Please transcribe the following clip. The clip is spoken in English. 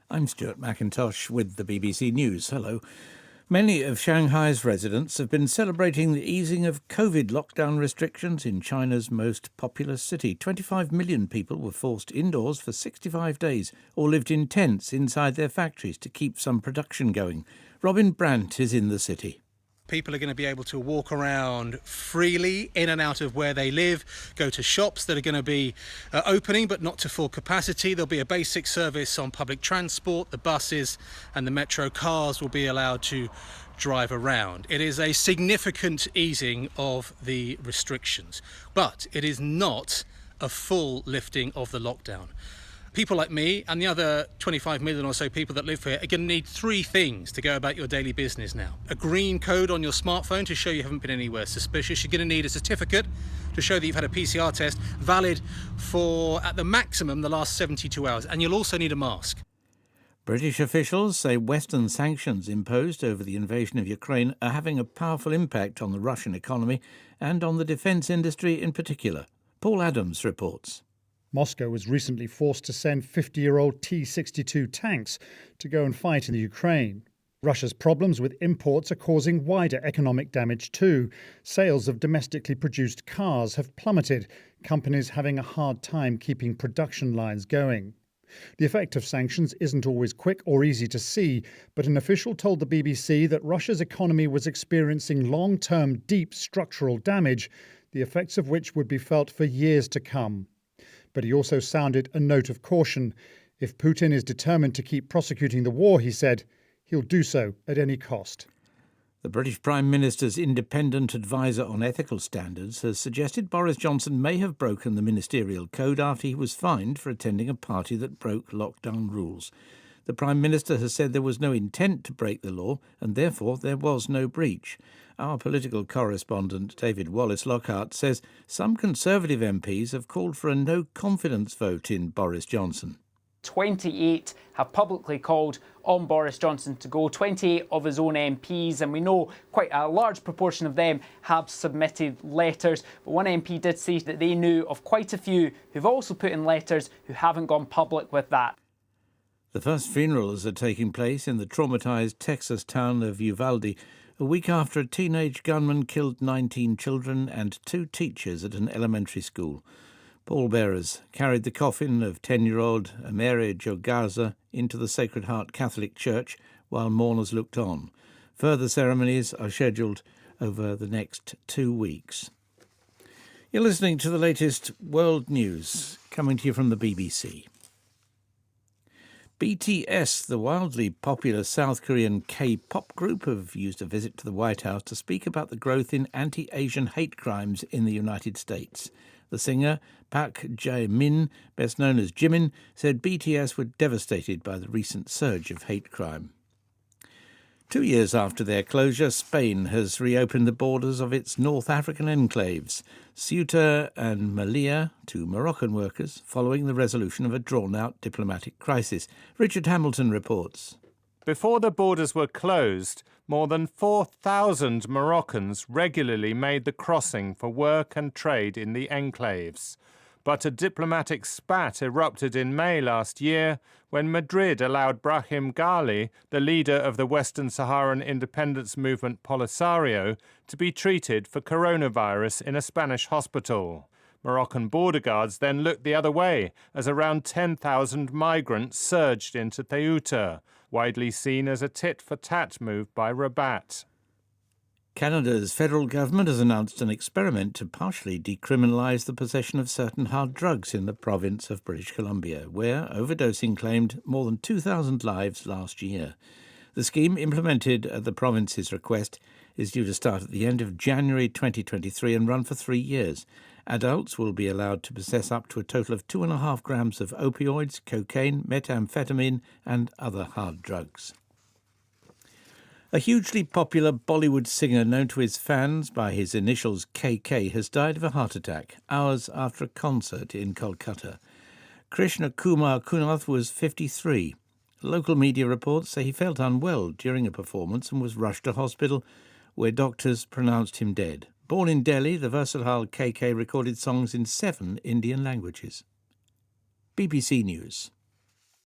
I'm Stuart McIntosh with the BBC News. Hello. Many of Shanghai's residents have been celebrating the easing of COVID lockdown restrictions in China's most populous city. 25 million people were forced indoors for 65 days or lived in tents inside their factories to keep some production going. Robin Brandt is in the city. People are going to be able to walk around freely in and out of where they live, go to shops that are going to be opening but not to full capacity. There'll be a basic service on public transport. The buses and the metro cars will be allowed to drive around. It is a significant easing of the restrictions, but it is not a full lifting of the lockdown. People like me and the other 25 million or so people that live here are going to need three things to go about your daily business now. A green code on your smartphone to show you haven't been anywhere suspicious. You're going to need a certificate to show that you've had a PCR test valid for, at the maximum, the last 72 hours. And you'll also need a mask. British officials say Western sanctions imposed over the invasion of Ukraine are having a powerful impact on the Russian economy and on the defence industry in particular. Paul Adams reports. Moscow was recently forced to send 50-year-old T-62 tanks to go and fight in the Ukraine. Russia's problems with imports are causing wider economic damage too. Sales of domestically produced cars have plummeted, companies having a hard time keeping production lines going. The effect of sanctions isn't always quick or easy to see, but an official told the BBC that Russia's economy was experiencing long-term deep structural damage, the effects of which would be felt for years to come. But he also sounded a note of caution. If Putin is determined to keep prosecuting the war, he said, he'll do so at any cost. The British Prime Minister's independent advisor on ethical standards has suggested Boris Johnson may have broken the ministerial code after he was fined for attending a party that broke lockdown rules. The Prime Minister has said there was no intent to break the law and therefore there was no breach. Our political correspondent David Wallace-Lockhart says some Conservative MPs have called for a no-confidence vote in Boris Johnson. 28 have publicly called on Boris Johnson to go, 28 of his own MPs, and we know quite a large proportion of them have submitted letters. But one MP did say that they knew of quite a few who've also put in letters who haven't gone public with that. The first funerals are taking place in the traumatised Texas town of Uvalde, a week after a teenage gunman killed 19 children and 2 teachers at an elementary school. Pallbearers carried the coffin of 10-year-old Amere Jogarza into the Sacred Heart Catholic Church while mourners looked on. Further ceremonies are scheduled over the next 2 weeks. You're listening to the latest world news coming to you from the BBC. BTS, the wildly popular South Korean K-pop group, have used a visit to the White House to speak about the growth in anti-Asian hate crimes in the United States. The singer, Park Jae-min, best known as Jimin, said BTS were devastated by the recent surge of hate crime. 2 years after their closure, Spain has reopened the borders of its North African enclaves, Ceuta and Melilla, to Moroccan workers, following the resolution of a drawn-out diplomatic crisis. Richard Hamilton reports. Before the borders were closed, more than 4,000 Moroccans regularly made the crossing for work and trade in the enclaves. But a diplomatic spat erupted in May last year when Madrid allowed Brahim Ghali, the leader of the Western Saharan independence movement Polisario, to be treated for coronavirus in a Spanish hospital. Moroccan border guards then looked the other way as around 10,000 migrants surged into Ceuta, widely seen as a tit-for-tat move by Rabat. Canada's federal government has announced an experiment to partially decriminalise the possession of certain hard drugs in the province of British Columbia, where overdosing claimed more than 2,000 lives last year. The scheme, implemented at the province's request, is due to start at the end of January 2023 and run for 3 years. Adults will be allowed to possess up to a total of 2.5 grams of opioids, cocaine, methamphetamine and other hard drugs. A hugely popular Bollywood singer known to his fans by his initials KK has died of a heart attack hours after a concert in Kolkata. Krishna Kumar Kunath was 53. Local media reports say he felt unwell during a performance and was rushed to hospital, where doctors pronounced him dead. Born in Delhi, the versatile KK recorded songs in 7 Indian languages. BBC News.